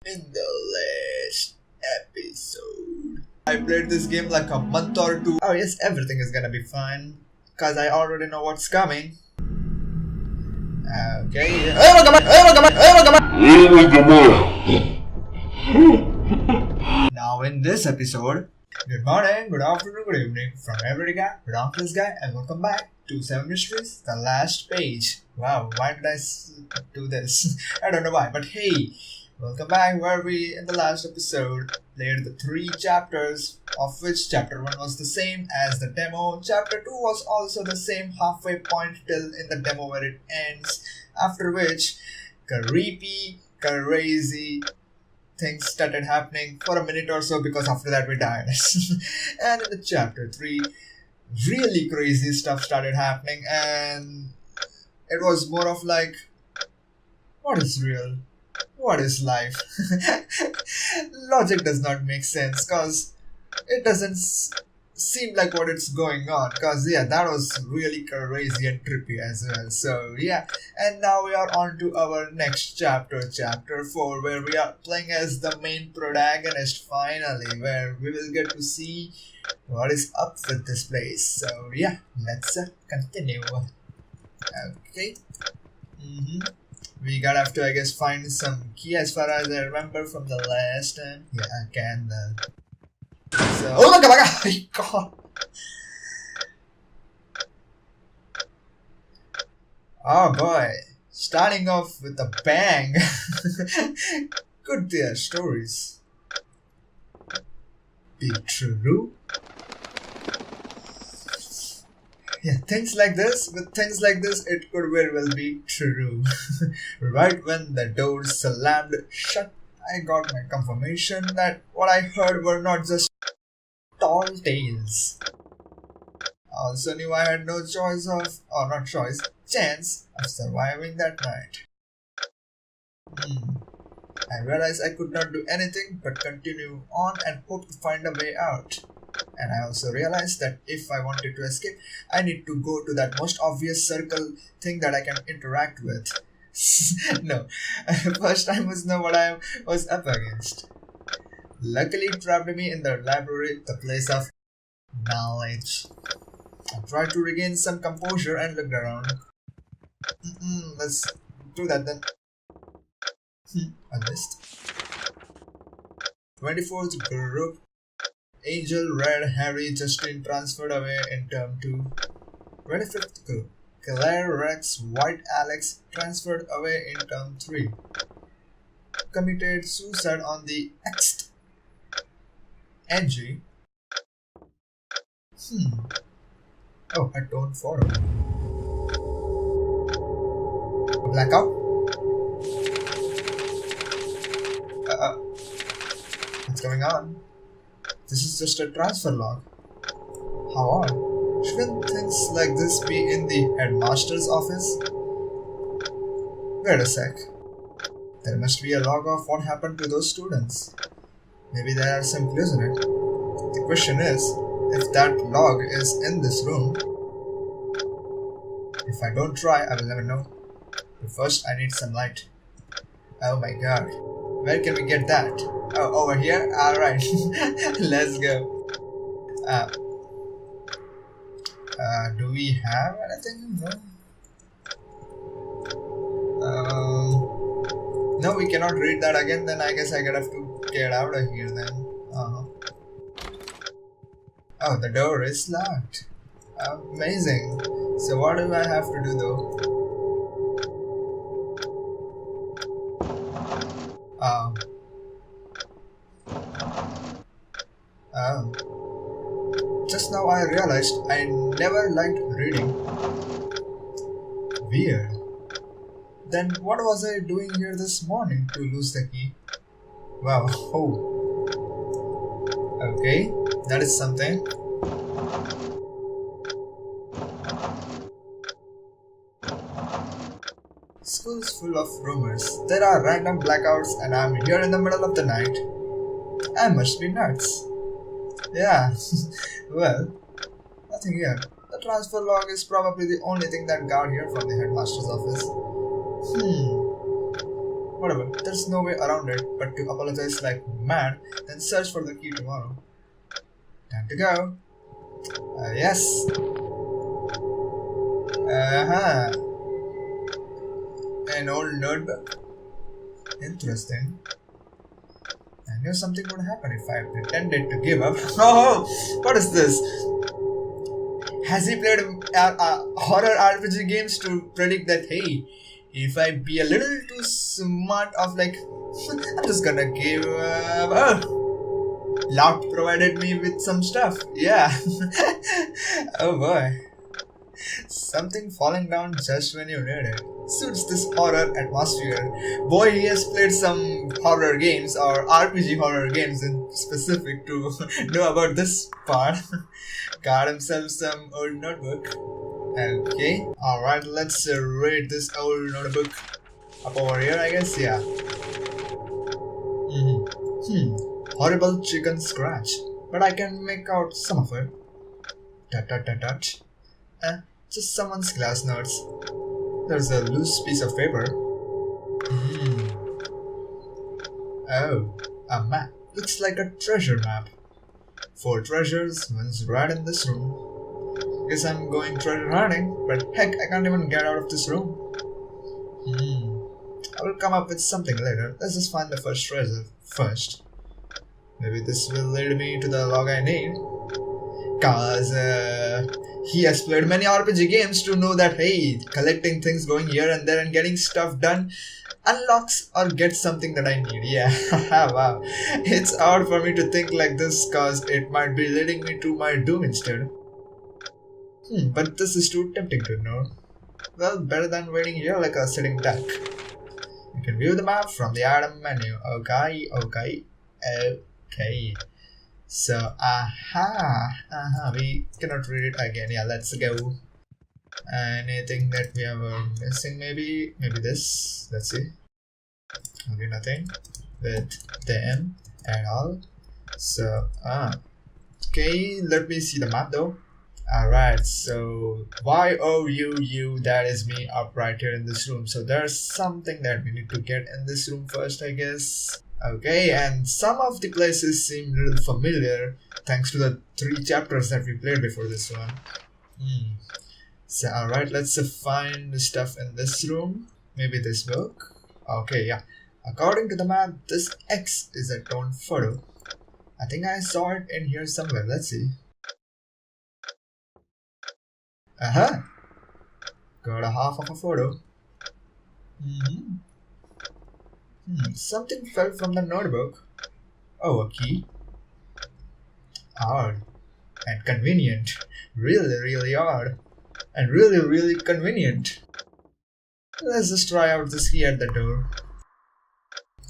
In the last episode, I played this game like a month or two. Oh yes, everything is gonna be fine, cause I already know what's coming. Okay. Now in this episode, good morning, good afternoon, good evening from every guy, good office guy, and welcome back to 7 Mysteries, the last page. Wow, why did I do this? I don't know why, but hey, welcome back where we, in the last episode, played the 3 chapters, of which chapter 1 was the same as the demo, chapter 2 was also the same halfway point till in the demo where it ends, after which, creepy, crazy things started happening for a minute or so because after that we died. And in the chapter 3, really crazy stuff started happening and it was more of like, what is real? What is life? Logic does not make sense because it doesn't seem like what it's going on, because yeah, that was really crazy and trippy as well. So yeah, and now we are on to our next chapter, chapter 4, where we are playing as the main protagonist finally, where we will get to see what is up with this place. So yeah, let's continue. Okay. We gotta have to, I guess, find some key as far as I remember from the last time. Yeah, I can. So, oh my god! Oh boy, starting off with a bang. Could their stories be true? Yeah, things like this, it could very well be true. Right when the door slammed shut, I got my confirmation that what I heard were not just tall tales. I also knew I had no chance of surviving that night. I realized I could not do anything but continue on and hope to find a way out. And I also realized that if I wanted to escape, I need to go to that most obvious circle thing that I can interact with. No, first I must know what I was up against. Luckily, it trapped me in the library, the place of knowledge. I tried to regain some composure and looked around. Let's do that then. I missed. 24th group. Angel, Red, Harry, Justin transferred away in term 2. 25th group. Claire, Rex, White, Alex transferred away in term 3. Committed suicide on the X. Angie. Oh, I don't follow. Blackout? What's going on? This is just a transfer log. How odd. Shouldn't things like this be in the headmaster's office? Wait a sec. There must be a log of what happened to those students. Maybe there are some clues in it. The question is, if that log is in this room. If I don't try, I will never know. But first, I need some light. Oh my god. Where can we get that? Oh, over here? Alright. Let's go. Do we have anything? No? No, we cannot read that again. Then I guess I gotta have to get out of here then. Oh, the door is locked. Amazing. So what do I have to do though? Just now I realized I never liked reading. Weird. Then what was I doing here this morning to lose the key? Wow, oh. Okay, that is something. School's full of rumors. There are random blackouts and I'm here in the middle of the night. I must be nuts. Yeah, well, nothing here. The transfer log is probably the only thing that got here from the headmaster's office. whatever. There's no way around it but to apologize like mad, then search for the key tomorrow. Time to go. Yes. An old notebook. Interesting. I knew something would happen if I pretended to give up. Oh, what is this? Has he played horror RPG games to predict that, hey, if I be a little too smart of like, I'm just gonna give up. Oh, Lock provided me with some stuff. Yeah. Oh boy. Something falling down just when you need it. Suits this horror atmosphere. Boy, he has played some horror games or RPG horror games in specific to know about this part. Got himself some old notebook. Okay, alright, let's read this old notebook up over here, I guess. Yeah. Horrible chicken scratch, but I can make out some of it. Tut. Just someone's glass notes. There's a loose piece of paper. Oh, a map. Looks like a treasure map. 4 treasures, one's right in this room. Guess I'm going treasure hunting, but heck, I can't even get out of this room. I will come up with something later. Let's just find the first treasure first. Maybe this will lead me to the log I need. Cause he has played many RPG games to know that, hey, collecting things, going here and there and getting stuff done unlocks or gets something that I need. Yeah. Wow. It's hard for me to think like this cause it might be leading me to my doom instead. But this is too tempting to ignore. Well, better than waiting here like a sitting duck. You can view the map from the item menu. Okay. So, we cannot read it again. Yeah, let's go. Anything that we are missing? Maybe this. Let's see. Okay, nothing with them at all. So, okay, let me see the map though. Alright, so YOUU, that is me up right here in this room. So there's something that we need to get in this room first, I guess. Okay, and some of the places seem a little familiar thanks to the 3 chapters that we played before this one. So alright, let's find the stuff in this room. Maybe this book. Okay, yeah. According to the map, this X is a torn photo. I think I saw it in here somewhere. Let's see. Got a half of a photo. Something fell from the notebook. Oh, a key. Odd. And convenient. Really odd. And really convenient. Let's just try out this key at the door.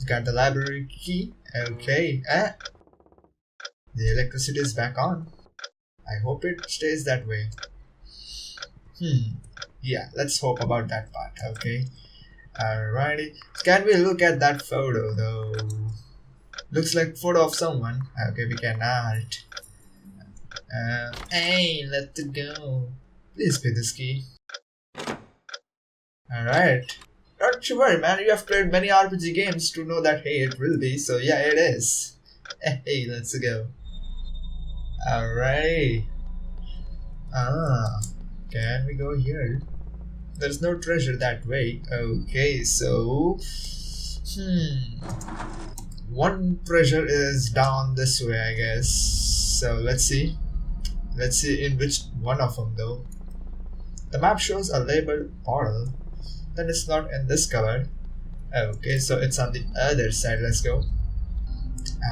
Got the library key. Okay. The electricity is back on. I hope it stays that way. Yeah, let's hope about that part. Okay. Alrighty. Can we look at that photo though? Looks like photo of someone. Okay, we cannot. Hey, let's go. Please pay this key. Alright. Don't you worry, man. You have played many RPG games to know that, hey, it will be. So yeah, it is. Hey, let's go. Alright. Can we go here? There's no treasure that way. Okay, so one treasure is down this way, I guess. So let's see in which one of them though. The map shows a labeled portal. Then it's not in this cupboard. Okay, so it's on the other side. Let's go.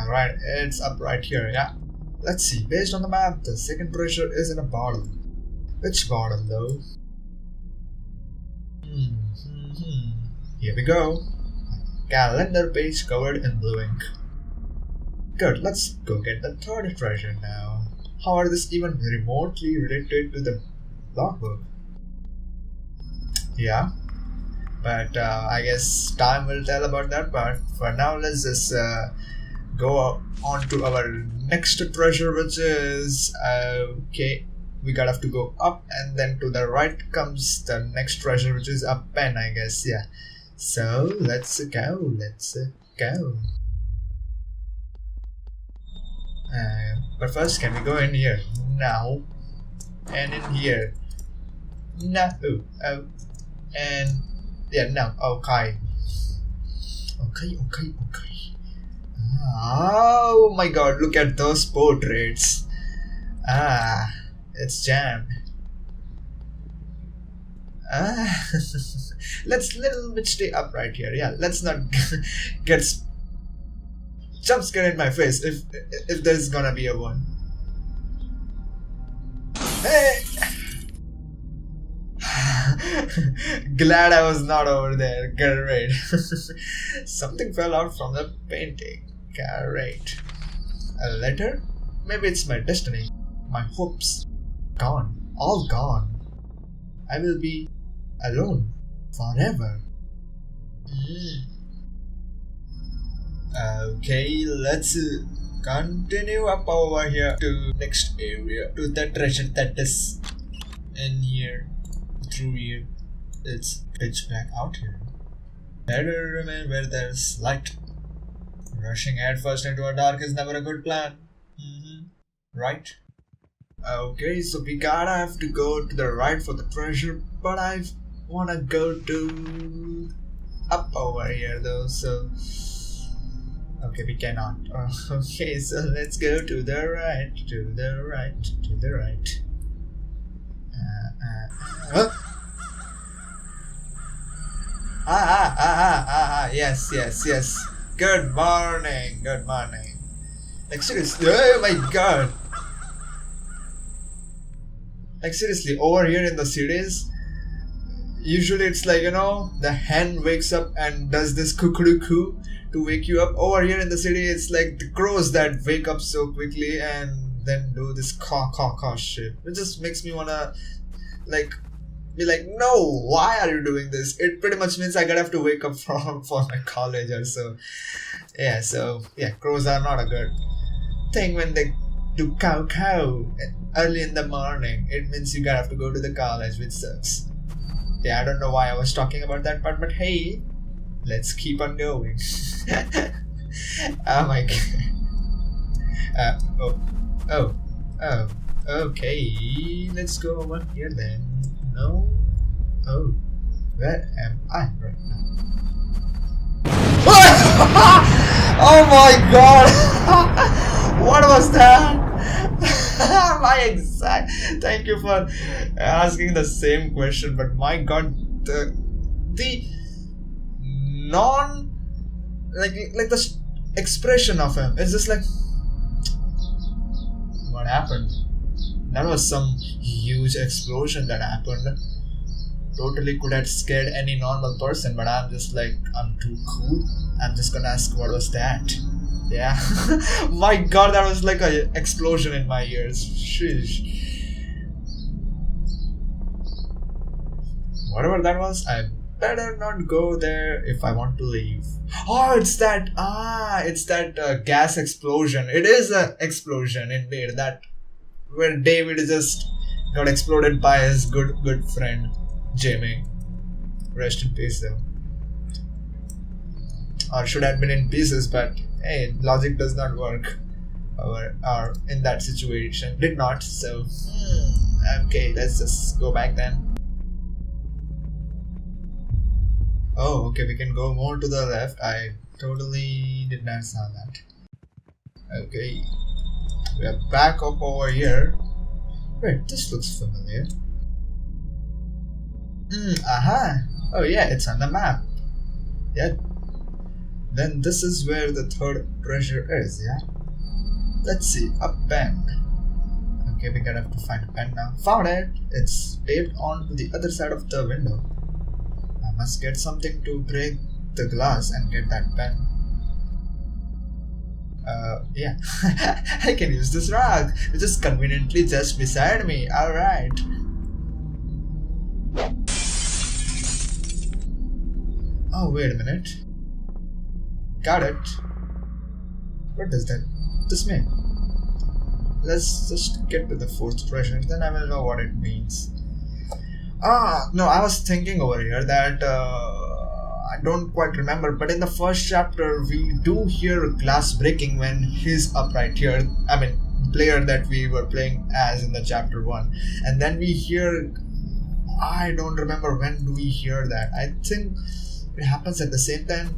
Alright, it's up right here. Yeah, let's see. Based on the map, the second treasure is in a bottle. Which bottle though? Here we go. Calendar page covered in blue ink. Good, let's go get the third treasure now. How are this even remotely related to the logbook? Yeah, but I guess time will tell about that part. For now, let's just go on to our next treasure, which is okay. We gotta have to go up, and then to the right comes the next treasure, which is a pen, I guess. Yeah. So let's go. But first, can we go in here? No. And in here. No. Oh. And yeah, no. Okay. Okay. Oh my god, look at those portraits. It's jammed. Let's little bit stay upright here. Yeah, let's not get jump scare in my face if there's gonna be a one. Hey! Glad I was not over there. Great. Something fell out from the painting. Great. A letter? Maybe it's my destiny. My hopes. Gone. All gone. I will be alone forever. Okay, let's continue up over here to next area, to the treasure that is in here, through here. It's pitch black out here. Better remain where there's light. Rushing headfirst into a dark is never a good plan. Right? Okay, so we gotta have to go to the right for the treasure, but I wanna go to up over here though, so okay, we cannot. Okay, so let's go to the right. Yes. Good morning. Like seriously, oh my god. Like seriously, over here in the cities, usually it's like, the hen wakes up and does this cuckoo to wake you up. Over here in the city, it's like the crows that wake up so quickly and then do this caw shit. It just makes me wanna be like, no, why are you doing this? It pretty much means I gotta have to wake up for my college or so. Yeah, crows are not a good thing when they do cow early in the morning. It means you gotta have to go to the college, which sucks. Yeah, I don't know why I was talking about that part, but hey, let's keep on going. Oh my god. Okay, let's go over here then. No. Oh, where am I right now? Oh my god! What was that? Thank you for asking the same question, but my god, the non like the expression of him, it's just like, what happened? That was some huge explosion that happened. Totally could have scared any normal person, but I'm just like, I'm too cool. I'm just gonna ask, what was that? Yeah. My god, that was like an explosion in my ears. Sheesh. Whatever that was, I better not go there if I want to leave. Oh, it's that gas explosion. It is an explosion indeed. That where David just got exploded by his good friend Jamie. Rest in peace though. Or should have been in pieces, but hey, logic does not work or in that situation. Did not, so okay, let's just go back then. Oh, okay, we can go more to the left. I totally did not saw that. Okay, we are back up over here. Wait, this looks familiar. Aha! Oh yeah, it's on the map. Yeah. Then this is where the third treasure is, yeah? Let's see, a pen. Okay, we gotta have to find a pen now. Found it! It's taped onto the other side of the window. I must get something to break the glass and get that pen. Yeah. I can use this rock, which is conveniently just beside me. Alright. Oh, wait a minute. Got it. What does this mean? Let's just get to the fourth treasure, then I will know what it means. No, I was thinking over here that I don't quite remember, but in the first chapter we do hear glass breaking when he's up right here. I mean, player that we were playing as in the chapter 1, and then we hear, I don't remember when do we hear that. I think it happens at the same time,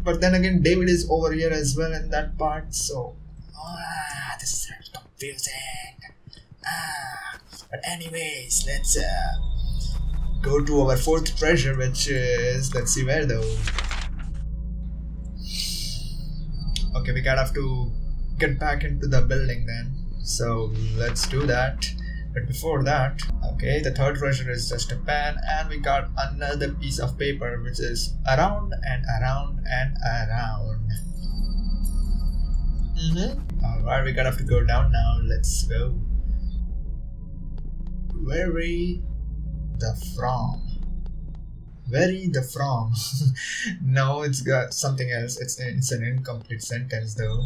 but then again David is over here as well in that part, so this is very confusing. But anyways, let's go to our 4th treasure, which is, let's see where though. Okay, we gotta have to get back into the building then, so let's do that. But before that, okay, the 3rd treasure is just a pen, and we got another piece of paper which is around and around and around. Alright, we gotta have to go down now. Let's go. Very the from. Very the from. No, it's got something else. It's an incomplete sentence though.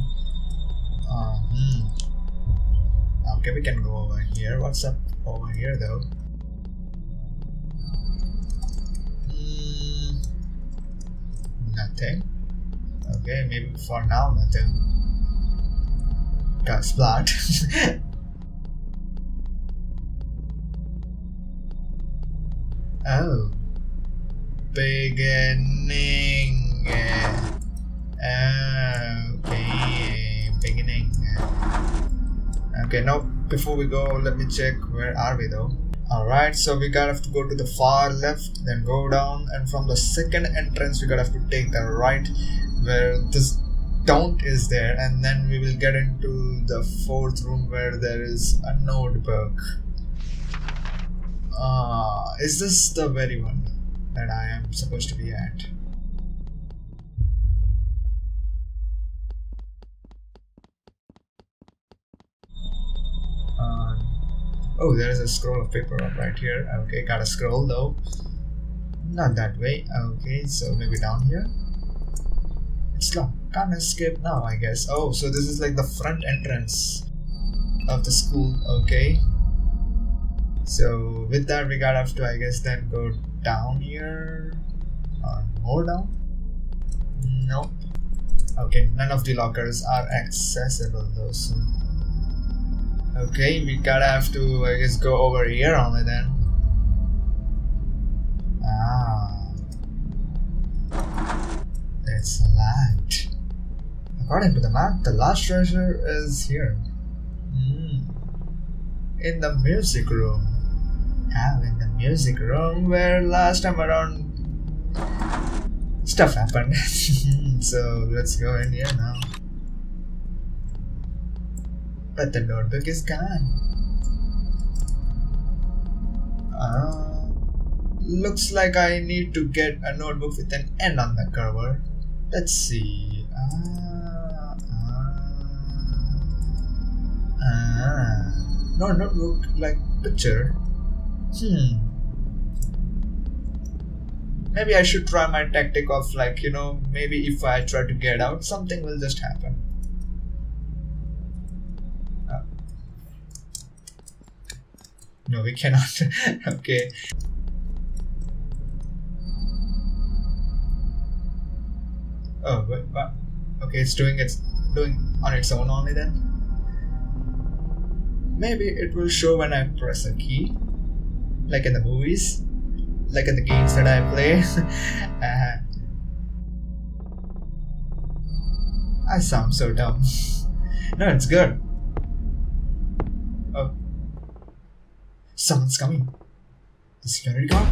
Okay, we can go over here. What's up over here though? Nothing. Okay, maybe for now nothing. Got splat. Oh, beginning. Okay, beginning. Okay, now before we go, let me check where are we though. Alright, so we gotta have to go to the far left, then go down, and from the 2nd entrance we gotta have to take the right where this don't is there, and then we will get into the 4th room where there is a notebook. Is this the very one that I am supposed to be at? Oh, there is a scroll of paper up right here. Okay, gotta scroll though. Not that way. Okay, so maybe down here. It's locked. Can't escape now, I guess. Oh, so this is like the front entrance of the school. Okay. So with that we gotta have to, I guess, then go down here or more down. Nope. Okay, none of the lockers are accessible though, so okay, we gotta have to, I guess, go over here only then. It's locked. According to the map, the last treasure is here. In the music room. In the music room where last time around stuff happened. So let's go in here now. But the notebook is gone. Looks like I need to get a notebook with an N on the cover. Let's see. No notebook, like picture. Maybe I should try my tactic of, like, you know, maybe if I try to get out, something will just happen. No, we cannot. Okay. Oh, wait, what? Okay, it's doing on its own only then. Maybe it will show when I press a key, like in the movies, like in the games that I play. I sound so dumb. No, it's good. Oh, someone's coming. The security guard.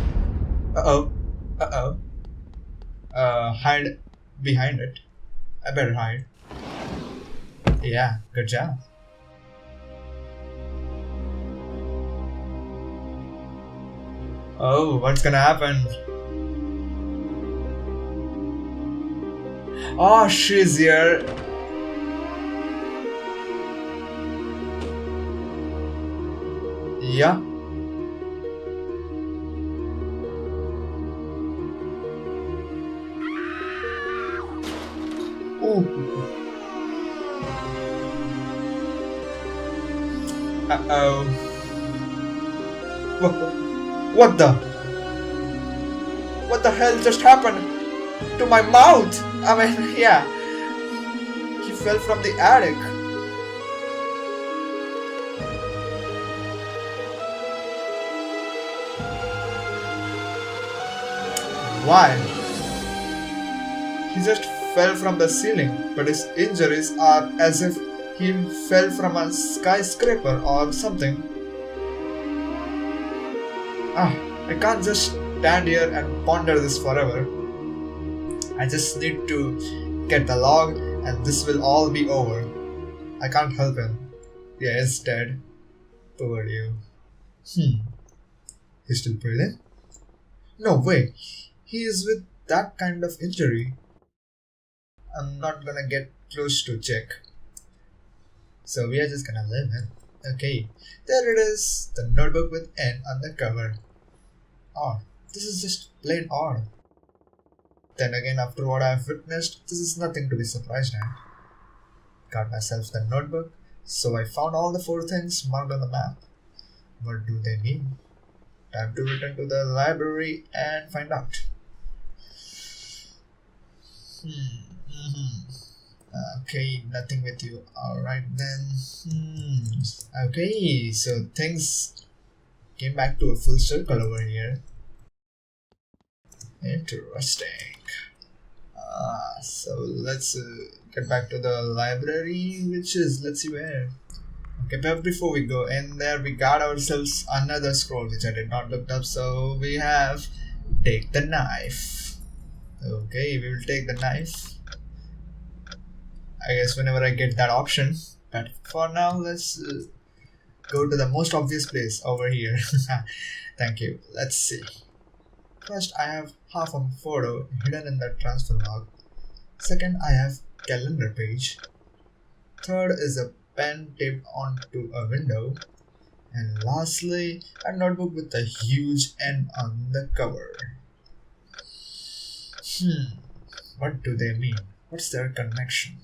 Hide behind it. I better hide. Yeah, good job. Oh, what's gonna happen? Oh, she's here. Yeah. Oh. Uh-oh. What the hell just happened? to my mouth. I mean, yeah, he fell from the attic. Why? He just fell from the ceiling, but his injuries are as if he fell from a skyscraper or something. Ah, I can't just stand here and ponder this forever. I just need to get the log and this will all be over. I can't help him. Yeah, he's dead. Poor you. He's still breathing? No way. He is with that kind of injury. I'm not gonna get close to check. So we are just gonna leave him. Okay, there it is. The notebook with N on the cover. Odd. This is just plain odd. Then again, after what I've witnessed, this is nothing to be surprised at. Got myself the notebook, so I found all the 4 things marked on the map. What do they mean? Time to return to the library and find out. Okay, nothing with you. Alright then. Okay, so things came back to a full circle over here. Interesting. So let's get back to the library, which is, let's see where. Okay, but before we go in there, we got ourselves another scroll which I did not look up. So we have take the knife. Okay, we will take the knife. I guess whenever I get that option. But for now, let's go to the most obvious place over here. Thank you. Let's see. First, I have half a photo hidden in the transfer log. Second, I have calendar page. Third is a pen taped onto a window. And lastly, a notebook with a huge N on the cover. What do they mean? What's their connection?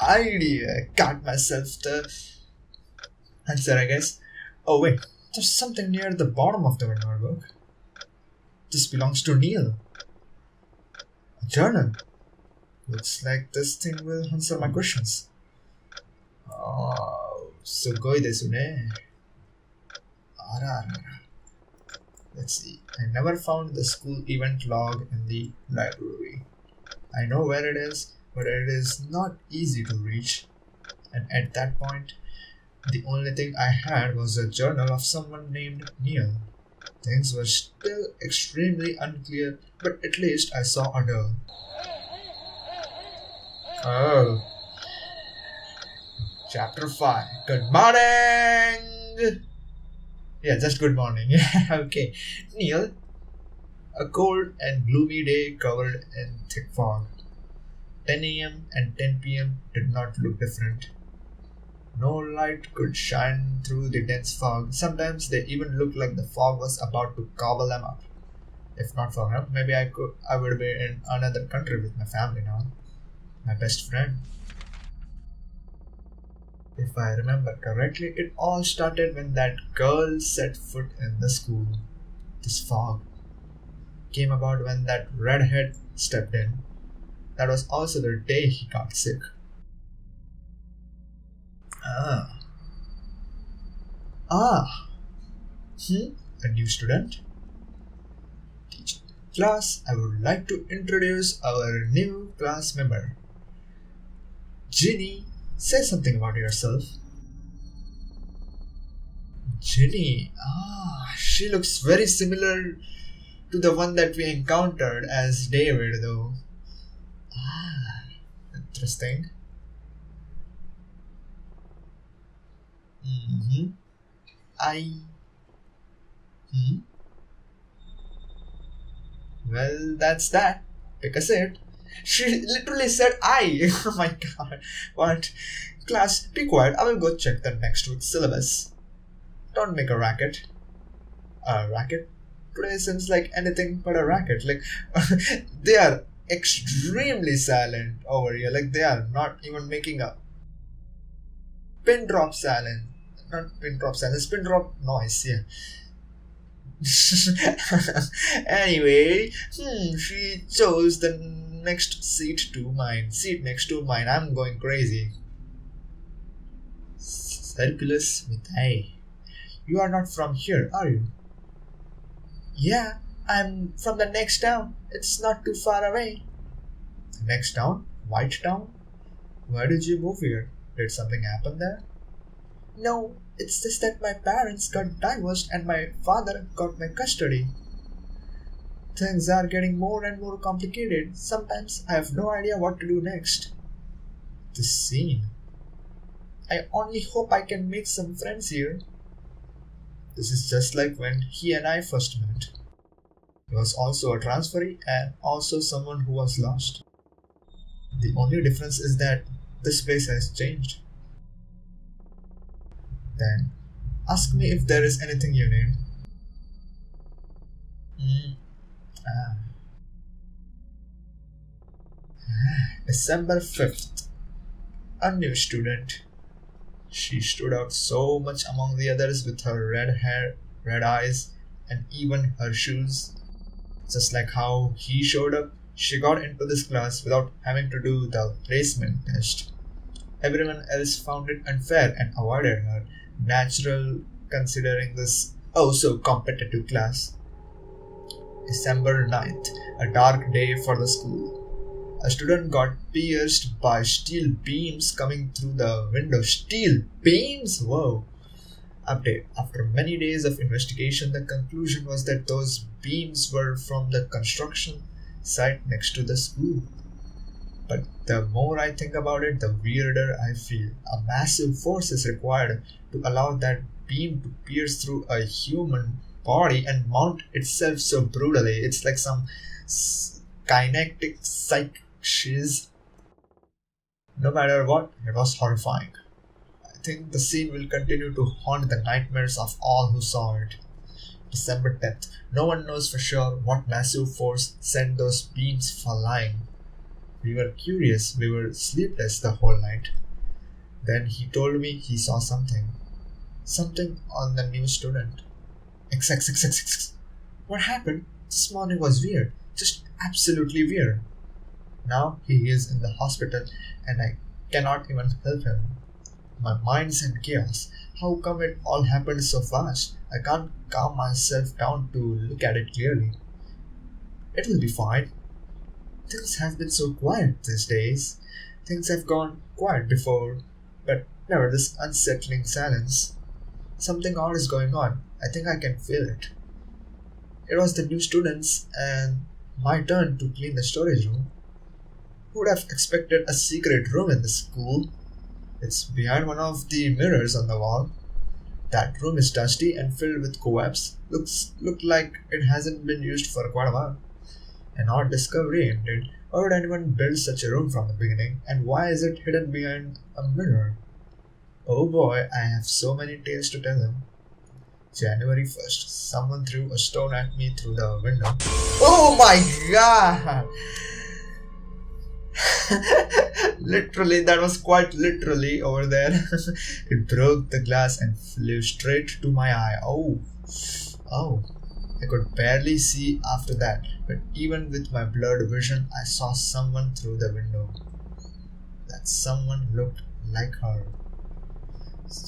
Idea. Got myself the answer, I guess. Oh wait, there's something near the bottom of the notebook. This belongs to Neil. A journal. Looks like this thing will answer my questions. Oh, sugoi desu ne. Ara. Let's see. I never found the school event log in the library. I know where it is, but it is not easy to reach. And at that point, the only thing I had was a journal of someone named Neil. Things were still extremely unclear, but at least I saw a door. Oh. Chapter 5. Good morning! Yeah, just good morning. Okay. Neil. A cold and gloomy day covered in thick fog. 10 a.m. and 10 p.m. did not look different. No light could shine through the dense fog. Sometimes they even looked like the fog was about to gobble them up. If not for him, maybe I would be in another country with my family now. My best friend. If I remember correctly, it all started when that girl set foot in the school. This fog came about when that redhead stepped in. That was also the day he got sick. A new student? Teacher. Class, I would like to introduce our new class member. Ginny, say something about yourself. Ginny, she looks very similar to the one that we encountered as David though. Interesting. Well, that's that. Pick a seat. She literally said I. Oh my god. What? Class, be quiet. I will go check the next week's syllabus. Don't make a racket. A racket? Today seems like anything but a racket. Like, they are extremely silent over here. Like, they are not even making a pin drop silent. Not pin drop silence, pin drop noise, yeah. Anyway, she chose the next seat next to mine. I'm going crazy. Circulus with A. You are not from here, are you? Yeah, I'm from the next town. It's not too far away. Next town? White town? Why did you move here? Did something happen there? No, it's just that my parents got divorced and my father got my custody. Things are getting more and more complicated. Sometimes I have no idea what to do next. This scene. I only hope I can make some friends here. This is just like when he and I first met. He was also a transferee and also someone who was lost. The only difference is that this place has changed. Then, ask me if there is anything you need. Mm, ah. December 5th. A new student. She stood out so much among the others with her red hair, red eyes, and even her shoes. Just like how he showed up, she got into this class without having to do the placement test. Everyone else found it unfair and avoided her, natural considering this oh so competitive class. December 9th, a dark day for the school. A student got pierced by steel beams coming through the window. Steel beams? Whoa. Update. After many days of investigation, the conclusion was that those beams were from the construction site next to the school. But the more I think about it, the weirder I feel. A massive force is required to allow that beam to pierce through a human body and mount itself so brutally. It's like some kinetic psych shiz. No matter what, it was horrifying. I think the scene will continue to haunt the nightmares of all who saw it. December 10th. No one knows for sure what massive force sent those beams flying. We were curious, we were sleepless the whole night. Then he told me he saw something. Something on the new student. XXXXX. What happened? This morning was weird. Just absolutely weird. Now he is in the hospital and I cannot even help him. My mind's in chaos. How come it all happened so fast? I can't calm myself down to look at it clearly. It will be fine. Things have been so quiet these days. Things have gone quiet before, but never this unsettling silence. Something odd is going on. I think I can feel it. It was the new students and my turn to clean the storage room. Who would have expected a secret room in the school? It's behind one of the mirrors on the wall. That room is dusty and filled with cobwebs. Look like it hasn't been used for quite a while. An odd discovery indeed. Why would anyone build such a room from the beginning? And why is it hidden behind a mirror? Oh boy, I have so many tales to tell him. January 1st. Someone threw a stone at me through the window. Oh my god! Literally, that was quite literally over there. It broke the glass and flew straight to my eye. Oh. I could barely see after that, but even with my blurred vision, I saw someone through the window. That someone looked like her.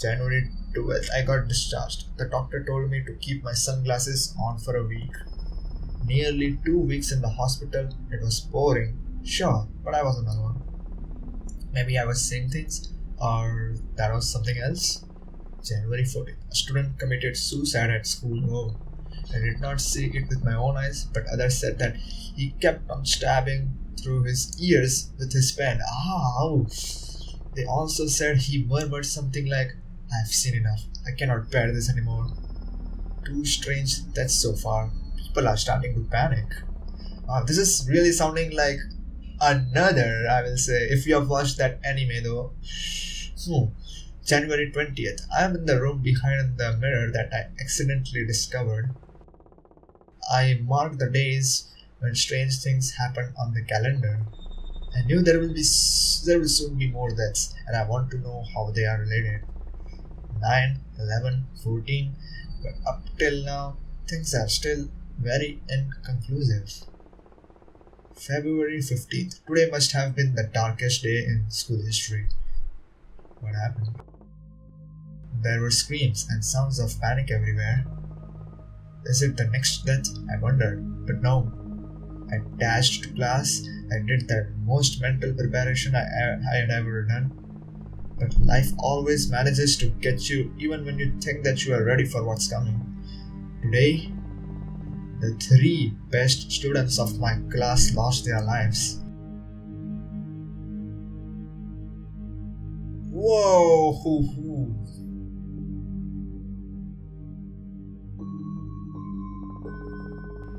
January 12th, I got discharged. The doctor told me to keep my sunglasses on for a week. Nearly 2 weeks in the hospital, it was boring, sure, but I wasn't alone. Maybe I was seeing things, or that was something else. January 14th, a student committed suicide at school. Oh, I did not see it with my own eyes, but others said that he kept on stabbing through his ears with his pen. Ow! They also said he murmured something like, "I've seen enough. I cannot bear this anymore." Two strange deaths so far. People are starting to panic. This is really sounding like another, I will say, if you have watched that anime though. January 20th. I am in the room behind the mirror that I accidentally discovered. I marked the days when strange things happen on the calendar. I knew there will soon be more deaths, and I want to know how they are related. 9, 11, 14, but up till now, things are still very inconclusive. February 15th. Today must have been the darkest day in school history. What happened? There were screams and sounds of panic everywhere. Is it the next death? I wondered, but no. I dashed to class. I did the most mental preparation I had ever done. But life always manages to get you even when you think that you are ready for what's coming. Today, the 3 best students of my class lost their lives. Whoa! Hoo-hoo.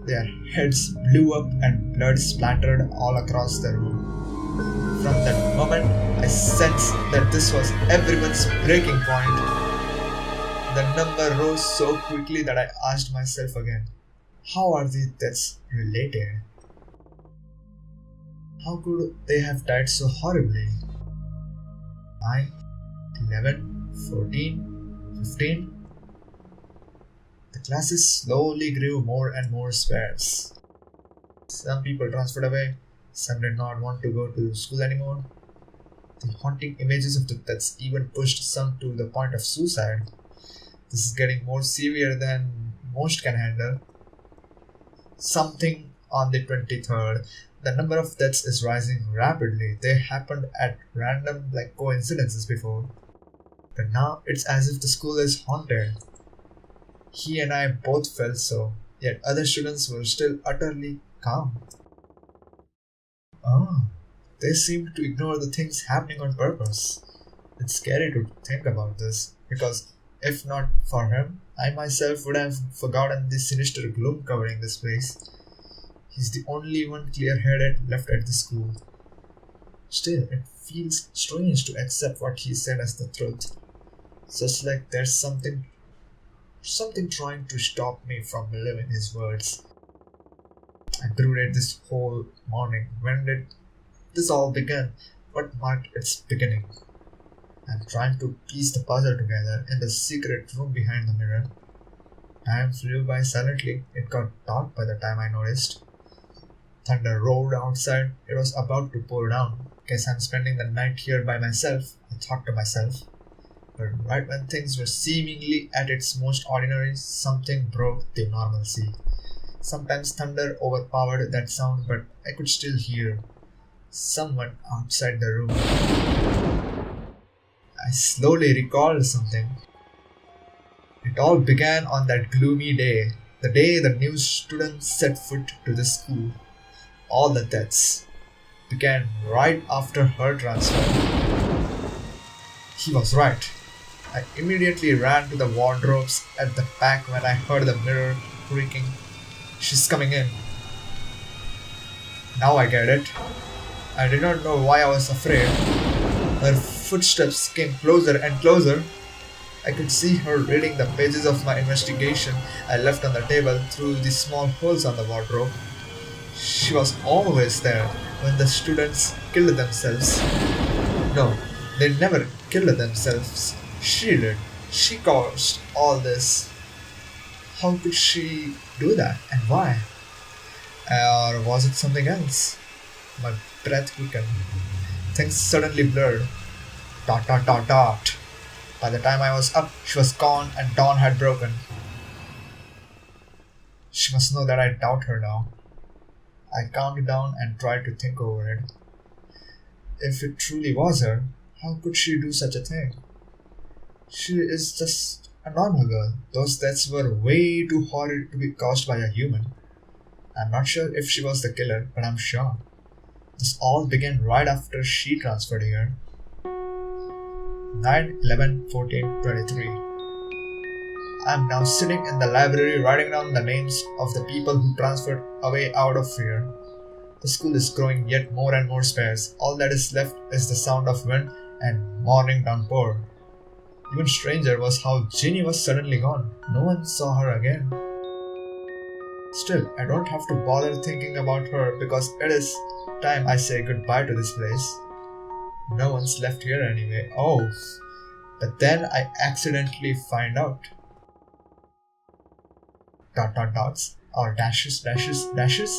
Their heads blew up and blood splattered all across the room. From that moment, I sensed that this was everyone's breaking point. The number rose so quickly that I asked myself again, how are these deaths related? How could they have died so horribly? 9, 11, 14, 15? The classes slowly grew more and more sparse. Some people transferred away, some did not want to go to school anymore. The haunting images of the deaths even pushed some to the point of suicide. This is getting more severe than most can handle. Something on the 23rd, the number of deaths is rising rapidly. They happened at random like coincidences before. But now it's as if the school is haunted. He and I both felt so, yet other students were still utterly calm. They seemed to ignore the things happening on purpose. It's scary to think about this, because if not for him, I myself would have forgotten the sinister gloom covering this place. He's the only one clear-headed left at the school. Still, it feels strange to accept what he said as the truth. Just like there's something trying to stop me from believing his words. I brooded this whole morning. When did this all begin? What marked its beginning? I'm trying to piece the puzzle together in the secret room behind the mirror. Time flew by silently. It got dark by the time I noticed. Thunder roared outside. It was about to pour down. Guess I'm spending the night here by myself, I thought to myself. But right when things were seemingly at its most ordinary, something broke the normalcy. Sometimes thunder overpowered that sound, but I could still hear someone outside the room. I slowly recalled something. It all began on that gloomy day, the day the new students set foot to the school. All the deaths began right after her transfer. He was right. I immediately ran to the wardrobes at the back when I heard the mirror creaking. She's coming in. Now I get it. I did not know why I was afraid. Her footsteps came closer and closer. I could see her reading the pages of my investigation I left on the table through the small holes on the wardrobe. She was always there when the students killed themselves. No, they never killed themselves. She did. She caused all this. How could she do that, and why? Or was it something else? My breath quickened. Things suddenly blurred. Dot dot dot dot. By the time I was up, she was gone and dawn had broken. She must know that I doubt her now. I calmed down and tried to think over it. If it truly was her, how could she do such a thing? She is just a normal girl. Those deaths were way too horrid to be caused by a human. I'm not sure if she was the killer, but I'm sure. This all began right after she transferred here. 9, 11, 14, 23. I'm now sitting in the library writing down the names of the people who transferred away out of fear. The school is growing yet more and more sparse. All that is left is the sound of wind and morning downpour. Even stranger was how Ginny was suddenly gone. No one saw her again. Still, I don't have to bother thinking about her because it is time I say goodbye to this place. No one's left here anyway. Oh, but then I accidentally find out. dot dot dots or dashes dashes dashes.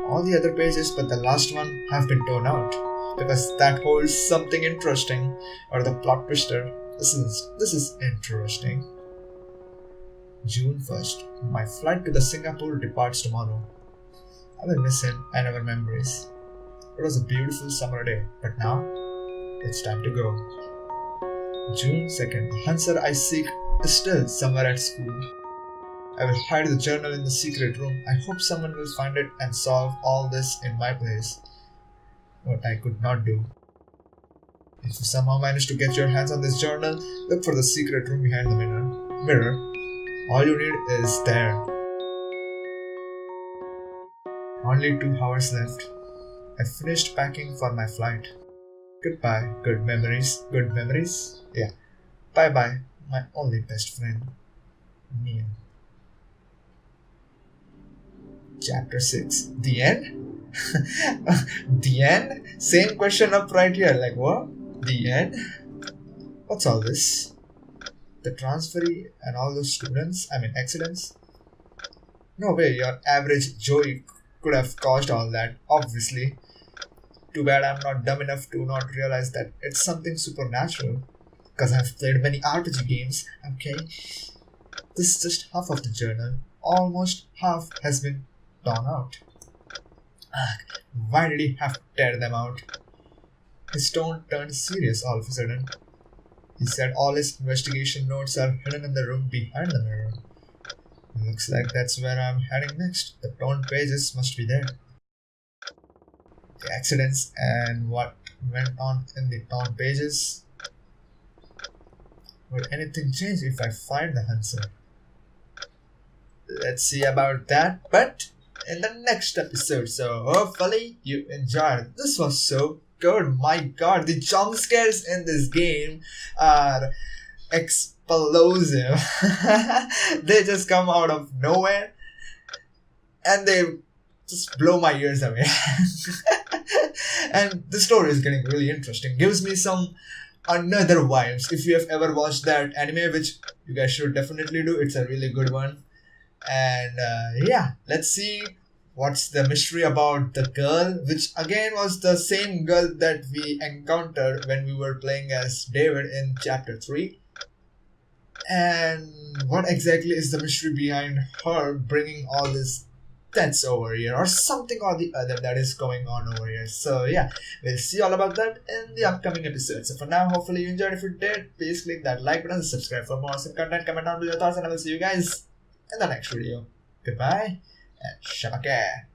All the other pages but the last one have been torn out because that holds something interesting, or the plot twister. This is interesting. June 1st. My flight to the Singapore departs tomorrow. I will miss him and our memories. It was a beautiful summer day, but now it's time to go. June 2nd. The answer I seek is still somewhere at school. I will hide the journal in the secret room. I hope someone will find it and solve all this in my place. What I could not do. If you somehow manage to get your hands on this journal, look for the secret room behind the mirror. All you need is there. Only 2 hours left. I finished packing for my flight. Goodbye, good memories. Good memories? Yeah. Bye bye, my only best friend, Neil. Chapter 6. The end? The end? Same question up right here. Like what? The end? What's all this? The transferee and all those accidents? No way, your average Joey could have caused all that, obviously. Too bad I'm not dumb enough to not realize that it's something supernatural. Because I've played many RPG games, okay? This is just half of the journal. Almost half has been torn out. Why did he have to tear them out? His tone turned serious all of a sudden. He said all his investigation notes are hidden in the room behind the mirror. Looks like that's where I'm heading next. The torn pages must be there. The accidents and what went on in the torn pages. Will anything change if I find the answer? Let's see about that, but in the next episode. So hopefully you enjoyed. This was so good. My god, the jump scares in this game are explosive. They just come out of nowhere and they just blow my ears away. And the story is getting really interesting. Gives me some another vibes. If you have ever watched that anime, which you guys should definitely do, it's a really good one. And yeah, let's see what's the mystery about the girl, which again was the same girl that we encountered when we were playing as David in chapter 3. And what exactly is the mystery behind her bringing all this deaths over here, or something or the other that is going on over here. So yeah, we'll see all about that in the upcoming episodes. So for now, hopefully you enjoyed. If you did, please click that like button, subscribe for more awesome content, comment down below your thoughts, and I will see you guys in the next video. Goodbye and Shabakeh.